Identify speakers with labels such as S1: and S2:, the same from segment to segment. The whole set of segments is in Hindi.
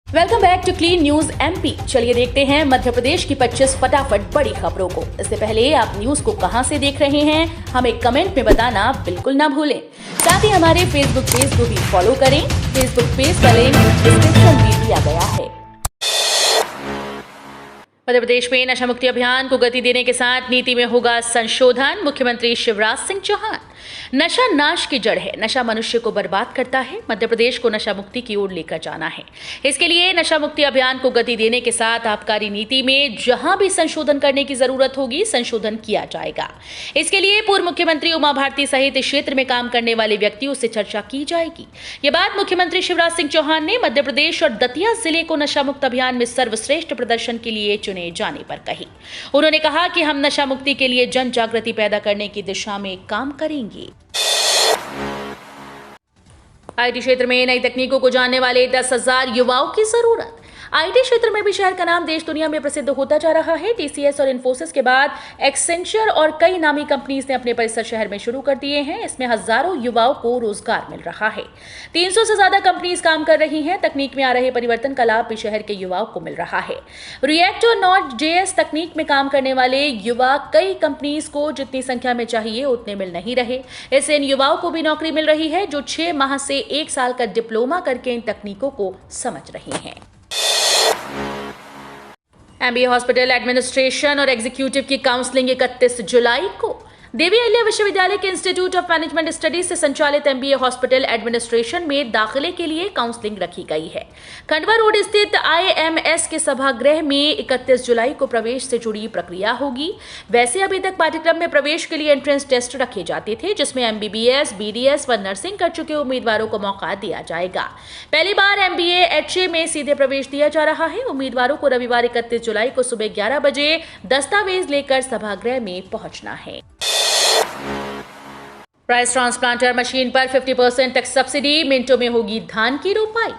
S1: Welcome back to Clean News MP. चलिए देखते हैं मध्य प्रदेश की 25 फटाफट बड़ी खबरों को। इससे पहले आप न्यूज को कहां से देख रहे हैं हमें कमेंट में बताना बिल्कुल ना भूलें। साथ ही हमारे फेसबुक पेज को भी फॉलो करें। फेसबुक पेज का लिंक डिस्क्रिप्शन में दिया गया है। मध्य प्रदेश में नशा मुक्ति अभियान को गति देने के साथ नीति में होगा संशोधन। मुख्यमंत्री शिवराज सिंह चौहान। नशा नाश की जड़ है, नशा मनुष्य को बर्बाद करता है। मध्य प्रदेश को नशा मुक्ति की ओर लेकर जाना है। इसके लिए नशा मुक्ति अभियान को गति देने के साथ आबकारी नीति में जहां भी संशोधन करने की जरूरत होगी, संशोधन किया जाएगा। इसके लिए पूर्व मुख्यमंत्री उमा भारती सहित इस क्षेत्र में काम करने वाले व्यक्तियों से चर्चा की जाएगी। ये बात मुख्यमंत्री शिवराज सिंह चौहान ने मध्य प्रदेश और दतिया जिले को नशा मुक्त अभियान में सर्वश्रेष्ठ प्रदर्शन के लिए चुने जाने पर कही। उन्होंने कहा कि हम नशा मुक्ति के लिए जन जागृति पैदा करने की दिशा में काम करेंगे। आईटी क्षेत्र में नई तकनीकों को जानने वाले 10,000 युवाओं की जरूरत। आईटी क्षेत्र में भी शहर का नाम देश दुनिया में प्रसिद्ध होता जा रहा है। टीसीएस और इन्फोसिस के बाद एक्सेंचर और कई नामी कंपनीज ने अपने परिसर शहर में शुरू कर दिए हैं। इसमें हजारों युवाओं को रोजगार मिल रहा है। 300 से ज्यादा कंपनीज काम कर रही हैं। तकनीक में आ रहे परिवर्तन का लाभ भी शहर के युवाओं को मिल रहा है। रिएक्ट और नोड.जेएस तकनीक में काम करने वाले युवा कई कंपनीज को जितनी संख्या में चाहिए उतने मिल नहीं रहे। इससे इन युवाओं को भी नौकरी मिल रही है जो 6 माह से 1 साल का डिप्लोमा करके इन तकनीकों को समझ रही हैं। एमबीए हॉस्पिटल एडमिनिस्ट्रेशन और एग्जीक्यूटिव की काउंसलिंग 31 जुलाई को। देवी अहिल्या विश्वविद्यालय के इंस्टीट्यूट ऑफ मैनेजमेंट स्टडीज से संचालित एमबीए हॉस्पिटल एडमिनिस्ट्रेशन में दाखिले के लिए काउंसलिंग रखी गई है। खंडवा रोड स्थित आईएमएस के सभागृह में 31 जुलाई को प्रवेश से जुड़ी प्रक्रिया होगी। वैसे अभी तक पाठ्यक्रम में प्रवेश के लिए एंट्रेंस टेस्ट रखे जाते थे, जिसमें एमबीबीएस, बीडीएस व नर्सिंग कर चुके उम्मीदवारों को मौका दिया जाएगा। पहली बार एमबीए एचए में सीधे प्रवेश दिया जा रहा है। उम्मीदवारों को रविवार 31 जुलाई को सुबह 11 बजे दस्तावेज लेकर सभागृह में पहुंचना है। राइस ट्रांसप्लांटर मशीन पर 50% तक सब्सिडी। मिनटों में होगी धान की रोपाई।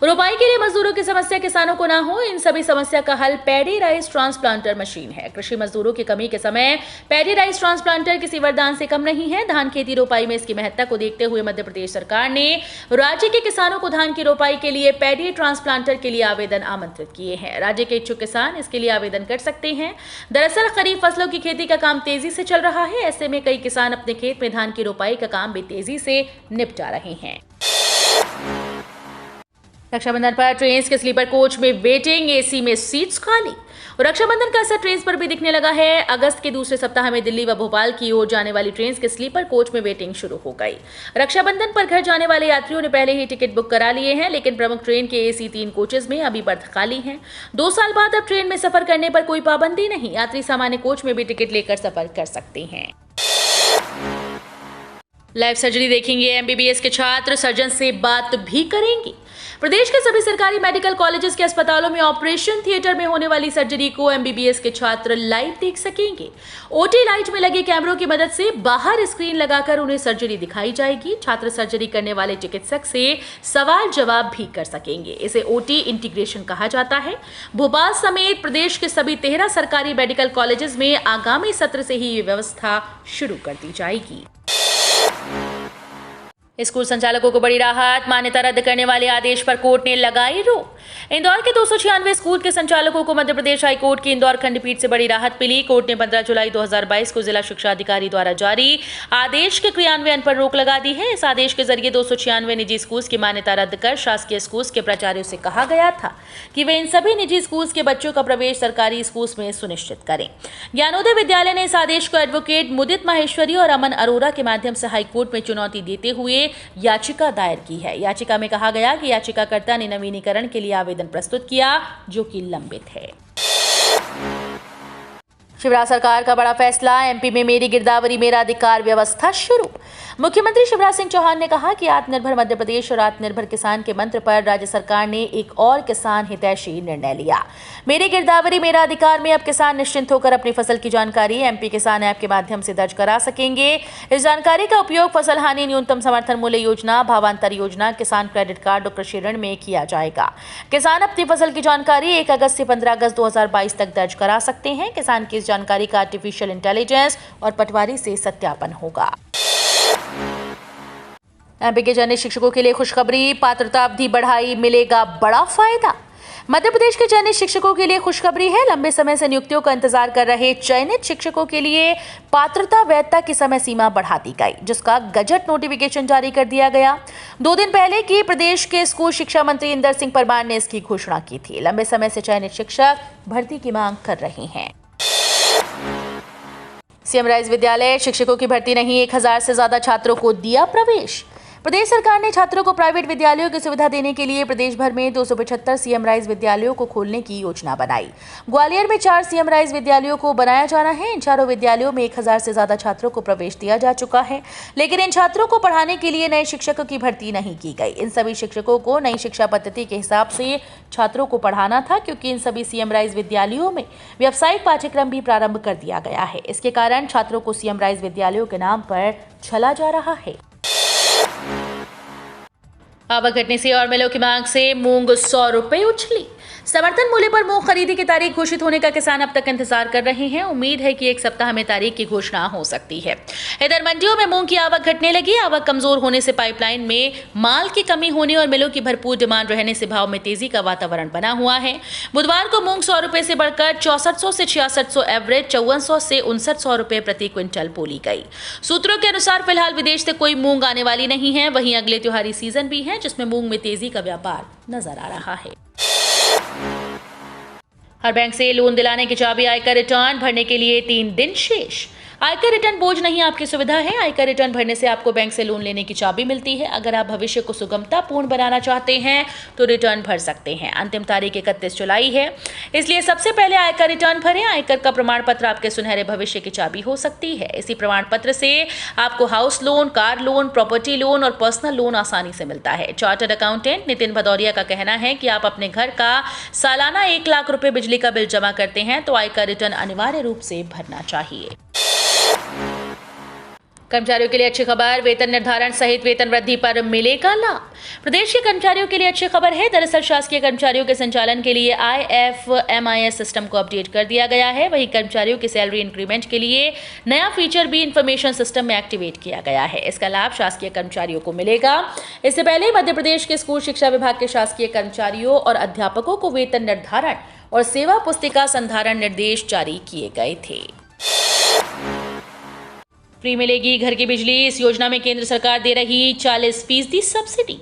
S1: रोपाई के लिए मजदूरों की समस्या किसानों को ना हो, इन सभी समस्या का हल पैडी राइस ट्रांसप्लांटर मशीन है। कृषि मजदूरों की कमी के समय पैडी राइस ट्रांसप्लांटर किसी वरदान से कम नहीं है। धान खेती रोपाई में इसकी महत्ता को देखते हुए मध्य प्रदेश सरकार ने राज्य के किसानों को धान की रोपाई के लिए पैडी ट्रांसप्लांटर के लिए आवेदन आमंत्रित किए हैं। राज्य के इच्छुक किसान इसके लिए आवेदन कर सकते हैं। दरअसल खरीफ फसलों की खेती का काम तेजी से चल रहा है। ऐसे में कई किसान अपने खेत में धान की रोपाई का काम भी तेजी से निपटा रहे हैं। रक्षाबंधन पर ट्रेन के स्लीपर कोच में वेटिंग, एसी में सीट्स खाली। रक्षाबंधन का असर ट्रेन पर भी दिखने लगा है। अगस्त के दूसरे सप्ताह में दिल्ली व भोपाल की ओर जाने वाली ट्रेन के स्लीपर कोच में वेटिंग शुरू हो गई। रक्षाबंधन पर घर जाने वाले यात्रियों ने पहले ही टिकट बुक करा लिए हैं, लेकिन प्रमुख ट्रेन के एसी 3 कोचेज में अभी बर्थ खाली हैं। 2 साल बाद अब ट्रेन में सफर करने पर कोई पाबंदी नहीं। यात्री सामान्य कोच में भी टिकट लेकर सफर कर सकते हैं। लाइव सर्जरी देखेंगे एमबीबीएस के छात्र, सर्जन से बात भी करेंगे। प्रदेश के सभी सरकारी मेडिकल कॉलेजेस के अस्पतालों में ऑपरेशन थिएटर में होने वाली सर्जरी को एमबीबीएस के छात्र लाइव देख सकेंगे। ओटी लाइट में लगे कैमरों की मदद से बाहर स्क्रीन लगाकर उन्हें सर्जरी दिखाई जाएगी। छात्र सर्जरी करने वाले चिकित्सक से सवाल जवाब भी कर सकेंगे। इसे ओटी इंटीग्रेशन कहा जाता है। भोपाल समेत प्रदेश के सभी 13 सरकारी मेडिकल कॉलेजेस में आगामी सत्र से ही ये व्यवस्था शुरू कर दी जाएगी। स्कूल संचालकों को बड़ी राहत। मान्यता रद्द करने वाले आदेश पर कोर्ट ने लगाई रोक। इंदौर के 296 स्कूल के संचालकों को मध्य प्रदेश हाईकोर्ट की इंदौर खंडपीठ से बड़ी राहत मिली। कोर्ट ने 15 जुलाई 2022 को जिला शिक्षा अधिकारी द्वारा जारी आदेश के क्रियान्वयन पर रोक लगा दी है। इस आदेश के जरिए 296 निजी स्कूल की मान्यता रद्द कर शासकीय स्कूल के प्राचार्यों से कहा गया था कि वे इन सभी निजी स्कूल के बच्चों का प्रवेश सरकारी स्कूल में सुनिश्चित करें। ज्ञानोदय विद्यालय ने इस आदेश को एडवोकेट मुदित माहेश्वरी और अमन अरोरा के माध्यम से हाईकोर्ट में चुनौती देते हुए याचिका दायर की है। याचिका में कहा गया कि याचिकाकर्ता ने नवीनीकरण के लिए आवेदन प्रस्तुत किया जो कि लंबित है। शिवराज सरकार का बड़ा फैसला। एमपी में मेरी गिरदावरी मेरा अधिकार व्यवस्था शुरू। मुख्यमंत्री शिवराज सिंह चौहान ने कहा कि आत्मनिर्भर मध्य प्रदेश और आत्मनिर्भर किसान के मंत्र पर राज्य सरकार ने एक और किसान हितैषी निर्णय लिया। मेरी गिरदावरी मेरा अधिकार में अब किसान निश्चिंत होकर अपनी फसल की जानकारी एमपी किसान ऐप के माध्यम से दर्ज करा सकेंगे। इस जानकारी का उपयोग फसल हानि न्यूनतम समर्थन मूल्य योजना, भावांतर योजना, किसान क्रेडिट कार्ड और कृषि ऋण में किया जाएगा। किसान अपनी फसल की जानकारी 1 अगस्त से 15 अगस्त 2022 तक दर्ज करा सकते हैं। किसान की इस जानकारी का आर्टिफिशियल इंटेलिजेंस और पटवारी से सत्यापन होगा। एमपी के जर्नल शिक्षकों के लिए खुशखबरी। पात्रता अवधि बढ़ाई, मिलेगा बड़ा फायदा। मध्य प्रदेश के चयनित शिक्षकों के लिए खुशखबरी है। लंबे समय से नियुक्तियों का इंतजार कर रहे चयनित शिक्षकों के लिए पात्रता वैधता की समय सीमा बढ़ा दी गई, जिसका गजट नोटिफिकेशन जारी कर दिया गया। 2 दिन पहले की प्रदेश के स्कूल शिक्षा मंत्री इंदर सिंह परमार ने इसकी घोषणा की थी। लंबे समय से चयनित शिक्षक भर्ती की मांग कर रहे हैं। सीएम राइज विद्यालय शिक्षकों की भर्ती नहीं, 1000 से ज्यादा छात्रों को दिया प्रवेश। प्रदेश सरकार ने छात्रों को प्राइवेट विद्यालयों की सुविधा देने के लिए प्रदेश भर में 275 सीएम राइज विद्यालयों को खोलने की योजना बनाई। ग्वालियर में 4 सीएम राइज विद्यालयों को बनाया जाना है। इन चारों विद्यालयों में 1000 से ज्यादा छात्रों को प्रवेश दिया जा चुका है, लेकिन इन छात्रों को पढ़ाने के लिए नए शिक्षकों की भर्ती नहीं की गई। इन सभी शिक्षकों को नई शिक्षा पद्धति के हिसाब से छात्रों को पढ़ाना था, क्योंकि इन सभी सीएम राइज विद्यालयों में व्यावसायिक पाठ्यक्रम भी प्रारंभ कर दिया गया है। इसके कारण छात्रों को सीएम राइज विद्यालयों के नाम पर छला जा रहा है। आवक घटने से और मिलों की मांग से मूंग 100 रुपए उछली। समर्थन मूल्य पर मूंग खरीदी की तारीख घोषित होने का किसान अब तक इंतजार कर रहे हैं। उम्मीद है कि एक सप्ताह में तारीख की घोषणा हो सकती है। इधर मंडियों में मूंग की आवक घटने लगी। आवक कमजोर होने से पाइपलाइन में माल की कमी होने और मिलों की भरपूर डिमांड रहने से भाव में तेजी का वातावरण बना हुआ है। बुधवार को मूंग 100 रुपए से बढ़कर 6400 से 6600 एवरेज 5400 से 5900 रुपए प्रति क्विंटल बोली गई। सूत्रों के अनुसार फिलहाल विदेश से कोई मूंग आने वाली नहीं है। वहीं अगले त्योहारी सीजन भी है, जिसमें मूंग में तेजी का व्यापार नजर आ रहा है। हर बैंक से लोन दिलाने की चाबी आयकर रिटर्न भरने के लिए 3 दिन शेष। आयकर रिटर्न बोझ नहीं, आपकी सुविधा है। आयकर रिटर्न भरने से आपको बैंक से लोन लेने की चाबी मिलती है। अगर आप भविष्य को सुगमतापूर्ण बनाना चाहते हैं तो रिटर्न भर सकते हैं। अंतिम तारीख 31 जुलाई है, इसलिए सबसे पहले आयकर रिटर्न भरें। आयकर का प्रमाण पत्र आपके सुनहरे भविष्य की चाबी हो सकती है। इसी प्रमाण पत्र से आपको house loan, car loan, property loan और पर्सनल लोन आसानी से मिलता है। चार्टर्ड अकाउंटेंट नितिन भदौरिया का कहना है कि आप अपने घर का सालाना 1 लाख रुपए बिजली का बिल जमा करते हैं तो आयकर रिटर्न अनिवार्य रूप से भरना चाहिए। कर्मचारियों के लिए अच्छी खबर, वेतन निर्धारण सहित वेतन वृद्धि पर मिलेगा लाभ। प्रदेश के कर्मचारियों के लिए अच्छी खबर है। दरअसल शासकीय कर्मचारियों के संचालन के लिए IFMIS सिस्टम को अपडेट कर दिया गया है। वहीं कर्मचारियों की सैलरी इंक्रीमेंट के लिए नया फीचर भी इंफॉर्मेशन सिस्टम में एक्टिवेट किया गया है। इसका लाभ शासकीय कर्मचारियों को मिलेगा। इससे पहले मध्य प्रदेश के स्कूल शिक्षा विभाग के शासकीय कर्मचारियों और अध्यापकों को वेतन निर्धारण और सेवा पुस्तिका संधारण निर्देश जारी किए गए थे। फ्री मिलेगी घर की बिजली, इस योजना में केंद्र सरकार दे रही 40% सब्सिडी।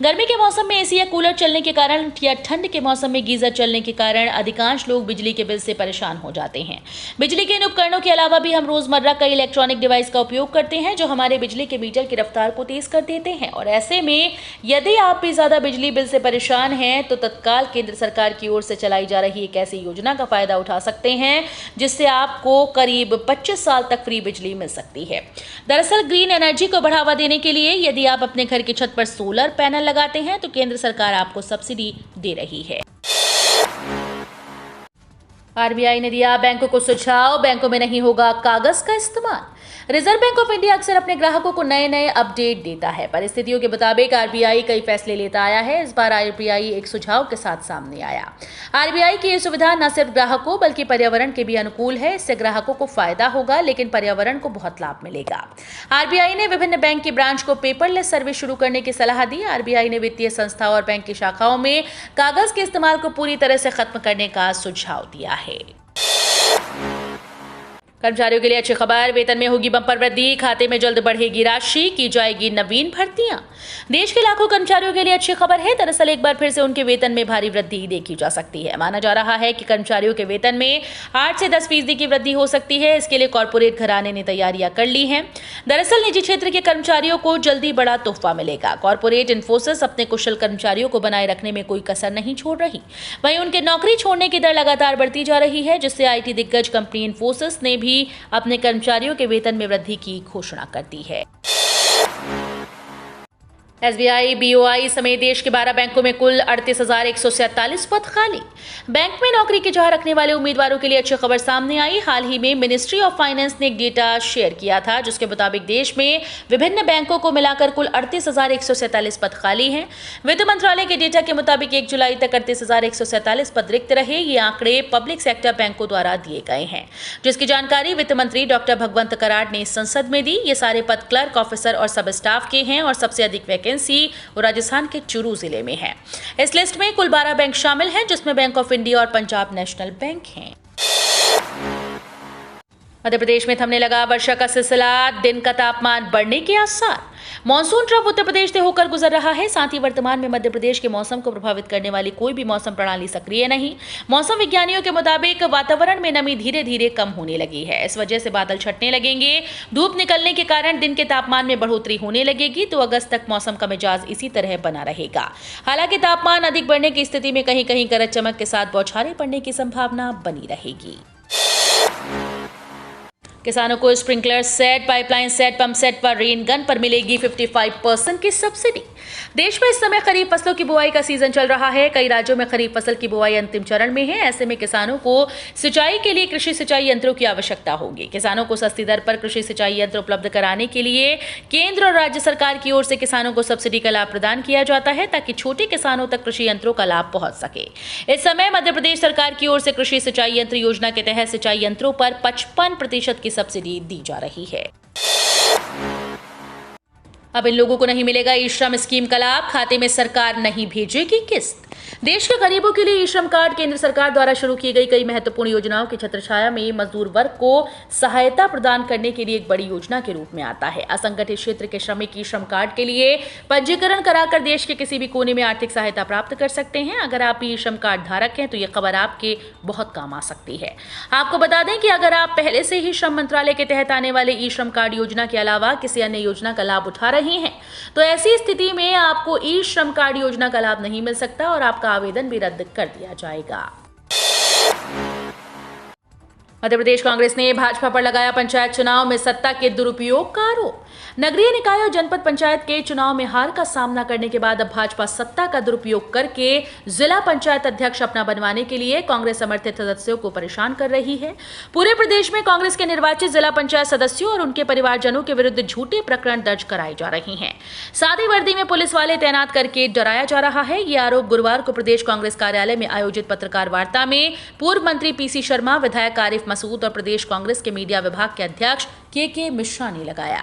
S1: गर्मी के मौसम में एसी या कूलर चलने के कारण या ठंड के मौसम में गीजर चलने के कारण अधिकांश लोग बिजली के बिल से परेशान हो जाते हैं। बिजली के इन उपकरणों के अलावा भी हम रोजमर्रा कई इलेक्ट्रॉनिक डिवाइस का उपयोग करते हैं जो हमारे बिजली के मीटर की रफ्तार को तेज कर देते हैं। और ऐसे में यदि आप भी ज्यादा बिजली बिल से परेशान हैं तो तत्काल केंद्र सरकार की ओर से चलाई जा रही एक ऐसी योजना का फायदा उठा सकते हैं जिससे आपको करीब 25 साल तक फ्री बिजली मिल सकती है। दरअसल ग्रीन एनर्जी को बढ़ावा देने के लिए यदि आप अपने घर की छत पर सोलर पैनल लगाते हैं तो केंद्र सरकार आपको सब्सिडी दे रही है। आरबीआई ने दिया बैंकों को सुझाव, बैंकों में नहीं होगा कागज का इस्तेमाल। रिजर्व बैंक ऑफ इंडिया अक्सर अपने ग्राहकों को नए नए अपडेट देता है। परिस्थितियों के मुताबिक आरबीआई कई फैसले लेता आया है। इस बार आरबीआई एक सुझाव के साथ सामने आया। आरबीआई की यह सुविधा न सिर्फ ग्राहकों बल्कि पर्यावरण के भी अनुकूल है। इससे ग्राहकों को फायदा होगा लेकिन पर्यावरण को बहुत लाभ मिलेगा। आरबीआई ने विभिन्न बैंक की ब्रांच को पेपरलेस सर्विस शुरू करने की सलाह दी। आरबीआई ने वित्तीय संस्था और बैंक की शाखाओं में कागज के इस्तेमाल को पूरी तरह से खत्म करने का सुझाव दिया है। कर्मचारियों के लिए अच्छी खबर, वेतन में होगी बम्पर वृद्धि, खाते में जल्द बढ़ेगी राशि, की जाएगी नवीन भर्तियां। देश के लाखों कर्मचारियों के लिए अच्छी खबर है। दरअसल एक बार फिर से उनके वेतन में भारी वृद्धि देखी जा सकती है। माना जा रहा है कि कर्मचारियों के वेतन में 8 से 10% की वृद्धि हो सकती है। इसके लिए कॉर्पोरेट घराने ने तैयारियां कर ली हैं। दरअसल निजी क्षेत्र के कर्मचारियों को जल्दी बड़ा तोहफा मिलेगा। कॉर्पोरेट इन्फोसिस अपने कुशल कर्मचारियों को बनाए रखने में कोई कसर नहीं छोड़ रही। वहीं उनके नौकरी छोड़ने की दर लगातार बढ़ती जा रही है, जिससे IT दिग्गज कंपनी इन्फोसिस ने भी अपने कर्मचारियों के वेतन में वृद्धि की घोषणा कर दी है। SBI, BOI समेत देश के 12 बैंकों में कुल 38,147 पद खाली। बैंक में नौकरी की चाह रखने वाले उम्मीदवारों के लिए अच्छी खबर सामने आई। हाल ही में मिनिस्ट्री ऑफ फाइनेंस ने एक डेटा शेयर किया था जिसके मुताबिक देश में विभिन्न बैंकों को मिलाकर कुल 38,147 पद खाली हैं। वित्त मंत्रालय के डेटा के मुताबिक 1 जुलाई तक 38,147 पद रिक्त रहे। ये आंकड़े पब्लिक सेक्टर बैंकों द्वारा दिए गए हैं, जिसकी जानकारी वित्त मंत्री डॉक्टर भगवंत कराड ने संसद में दी। ये सारे पद क्लर्क, ऑफिसर और सब स्टाफ के हैं और सबसे अधिक वैकेंसी कॉन्स्टिट्यूएंसी और राजस्थान के चूरू जिले में है। इस लिस्ट में कुल 12 बैंक शामिल हैं, जिसमें बैंक ऑफ इंडिया और पंजाब नेशनल बैंक हैं। मध्य प्रदेश में थमने लगा वर्षा का सिलसिला, दिन का तापमान बढ़ने के आसार। मॉनसून ट्रफ उत्तर प्रदेश से होकर गुजर रहा है। साथ ही वर्तमान में मध्य प्रदेश के मौसम को प्रभावित करने वाली कोई भी मौसम प्रणाली सक्रिय नहीं। मौसम विज्ञानियों के मुताबिक वातावरण में नमी धीरे धीरे कम होने लगी है। इस वजह से बादल छटने लगेंगे। धूप निकलने के कारण दिन के तापमान में बढ़ोतरी होने लगेगी, तो अगस्त तक मौसम का मिजाज इसी तरह बना रहेगा। हालांकि तापमान अधिक बढ़ने की स्थिति में कहीं कहीं गरज चमक के साथ बौछारें पड़ने की संभावना बनी रहेगी। किसानों को sprinkler set, pipeline set, pump set पर रेन गन पर मिलेगी 55% की सब्सिडी। देश में इस समय खरीफ फसलों की बुआई का सीजन चल रहा है। कई राज्यों में खरीफ फसल की बुआई अंतिम चरण में है। ऐसे में किसानों को सिंचाई के लिए कृषि सिंचाई यंत्रों की आवश्यकता होगी। किसानों को सस्ती दर पर कृषि सिंचाई यंत्र उपलब्ध कराने के लिए केंद्र और राज्य सरकार की ओर से किसानों को सब्सिडी का लाभ प्रदान किया जाता है, ताकि छोटे किसानों तक कृषि यंत्रों का लाभ पहुंच सके। इस समय मध्य प्रदेश सरकार की ओर से कृषि सिंचाई यंत्र योजना के तहत सिंचाई यंत्रों पर 55% की सब्सिडी दी जा रही है। अब इन लोगों को नहीं मिलेगा ई श्रम स्कीम का लाभ, खाते में सरकार नहीं भेजेगी किस्त। देश के गरीबों के लिए ई श्रम कार्ड केंद्र सरकार द्वारा शुरू की गई कई महत्वपूर्ण योजनाओं की छत्रछाया में मजदूर वर्ग को सहायता प्रदान करने के लिए एक बड़ी योजना के रूप में आता है। असंगठित क्षेत्र के श्रमिक ई श्रम कार्ड के लिए पंजीकरण कराकर देश के किसी भी कोने में आर्थिक सहायता प्राप्त कर सकते हैं। अगर आप ई श्रम कार्ड धारक हैं तो ये खबर आपके बहुत काम आ सकती है। आपको बता दें कि अगर आप पहले से ही श्रम मंत्रालय के तहत आने वाले ई श्रम कार्ड योजना के अलावा किसी अन्य योजना का लाभ उठा रहे हैं, तो ऐसी स्थिति में आपको ई श्रम कार्ड योजना का लाभ नहीं मिल सकता और आपका आवेदन भी रद्द कर दिया जाएगा। मध्य प्रदेश कांग्रेस ने भाजपा पर लगाया पंचायत चुनाव में सत्ता के दुरुपयोग का आरोप। नगरीय निकाय और जनपद पंचायत के चुनाव में हार का सामना करने के बाद अब भाजपा सत्ता का दुरुपयोग करके जिला पंचायत अध्यक्ष अपना बनवाने के लिए कांग्रेस समर्थित सदस्यों को परेशान कर रही है। पूरे प्रदेश में कांग्रेस के निर्वाचित जिला पंचायत सदस्यों और उनके परिवारजनों के विरुद्ध झूठे प्रकरण दर्ज कराए जा रहे हैं। सादी वर्दी में पुलिस वाले तैनात करके डराया जा रहा है। ये आरोप गुरुवार को प्रदेश कांग्रेस कार्यालय में आयोजित पत्रकार वार्ता में पूर्व मंत्री पीसी शर्मा, विधायक आरिफ मसूद और प्रदेश कांग्रेस के मीडिया विभाग के अध्यक्ष के मिश्रा ने लगाया।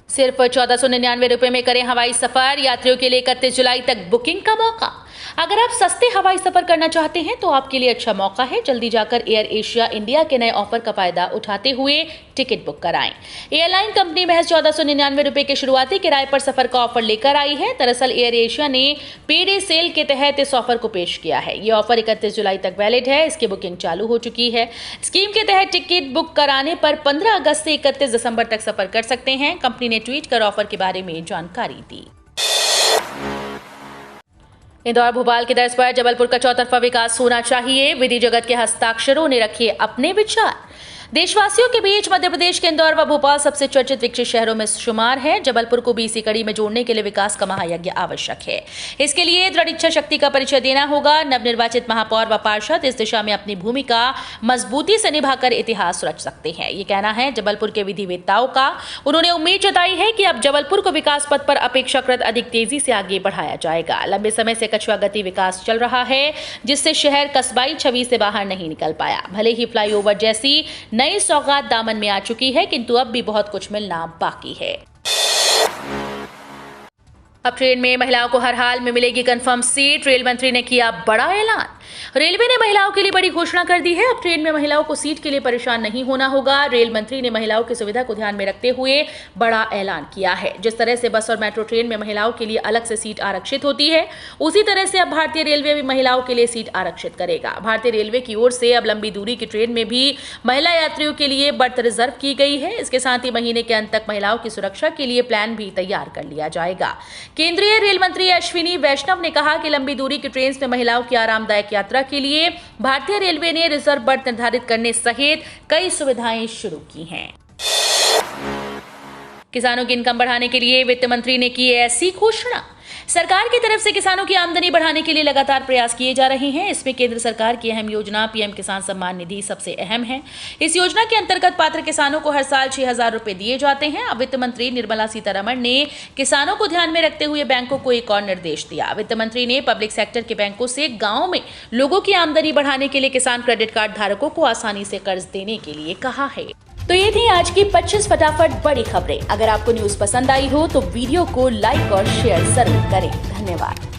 S1: सिर्फ 1499 रुपए में करें हवाई सफर, यात्रियों के लिए 31 जुलाई तक बुकिंग का मौका। अगर आप सस्ते हवाई सफर करना चाहते हैं तो आपके लिए अच्छा मौका है। जल्दी जाकर एयर एशिया इंडिया के नए ऑफर का फायदा उठाते हुए टिकट बुक कराएं। एयरलाइन कंपनी महज 1499 रुपए के शुरुआती किराए पर सफर का ऑफर लेकर आई है। दरअसल एयर एशिया ने पे डे सेल के तहत इस ऑफर को पेश किया है। ये ऑफर 31 जुलाई तक वैलिड है। इसकी बुकिंग चालू हो चुकी है। स्कीम के तहत टिकट बुक कराने पर 15 अगस्त से 31 दिसंबर तक सफर कर सकते हैं। कंपनी ने ट्वीट कर ऑफर के बारे में जानकारी दी। इंदौर भोपाल की तर्ज पर जबलपुर का चौतरफा विकास होना चाहिए, विधि जगत के हस्ताक्षरों ने रखे अपने विचार। देशवासियों के बीच मध्य प्रदेश के इंदौर व भोपाल सबसे चर्चित विकसित शहरों में शुमार है। जबलपुर को भी इसी कड़ी में जोड़ने के लिए विकास का महायज्ञ आवश्यक है। इसके लिए दृढ़ इच्छा शक्ति का परिचय देना होगा। नवनिर्वाचित महापौर व पार्षद इस दिशा में अपनी भूमिका मजबूती से निभाकर इतिहास रच सकते हैं, ये कहना है जबलपुर के विधिवेत्ताओं का। उन्होंने उम्मीद जताई है कि अब जबलपुर को विकास पथ पर अपेक्षाकृत अधिक तेजी से आगे बढ़ाया जाएगा। लंबे समय से कछुआ गति विकास चल रहा है, जिससे शहर कस्बाई छवि से बाहर नहीं निकल पाया। भले ही फ्लाईओवर जैसी नई सौगात दामन में आ चुकी है, किंतु अब भी बहुत कुछ मिलना बाकी है। अब ट्रेन में महिलाओं को हर हाल में मिलेगी कंफर्म सीट। रेल मंत्री ने किया बड़ा ऐलान। रेलवे ने महिलाओं के लिए बड़ी घोषणा कर दी है। अब ट्रेन में महिलाओं को सीट के लिए परेशान नहीं होना होगा। रेल मंत्री ने महिलाओं की सुविधा को ध्यान में रखते हुए बड़ा ऐलान किया है। जिस तरह से बस और मेट्रो ट्रेन में महिलाओं के लिए अलग से सीट आरक्षित होती है, उसी तरह से अब भारतीय रेलवे भी महिलाओं के लिए सीट आरक्षित करेगा। भारतीय रेलवे की ओर से अब लंबी दूरी की ट्रेन में भी महिला यात्रियों के लिए बर्थ रिजर्व की गई है। इसके साथ ही महीने के अंत तक महिलाओं की सुरक्षा के लिए प्लान भी तैयार कर लिया जाएगा। केंद्रीय रेल मंत्री अश्विनी वैष्णव ने कहा कि लंबी दूरी की ट्रेन में महिलाओं की आरामदायक यात्रा के लिए भारतीय रेलवे ने रिजर्व बर्थ निर्धारित करने सहित कई सुविधाएं शुरू की हैं। किसानों की इनकम बढ़ाने के लिए वित्त मंत्री ने की ऐसी घोषणा। सरकार की तरफ से किसानों की आमदनी बढ़ाने के लिए लगातार प्रयास किए जा रहे हैं। इसमें केंद्र सरकार की अहम योजना पीएम किसान सम्मान निधि सबसे अहम है। इस योजना के अंतर्गत पात्र किसानों को हर साल 6,000 रुपए दिए जाते हैं। अब वित्त मंत्री निर्मला सीतारमण ने किसानों को ध्यान में रखते हुए बैंकों को एक और निर्देश दिया। वित्त मंत्री ने पब्लिक सेक्टर के बैंकों से गाँव में लोगों की आमदनी बढ़ाने के लिए किसान क्रेडिट कार्ड धारकों को आसानी से कर्ज देने के लिए कहा है। तो ये थी आज की 25 फटाफट बड़ी खबरें। अगर आपको न्यूज पसंद आई हो तो वीडियो को लाइक और शेयर जरूर करें। धन्यवाद।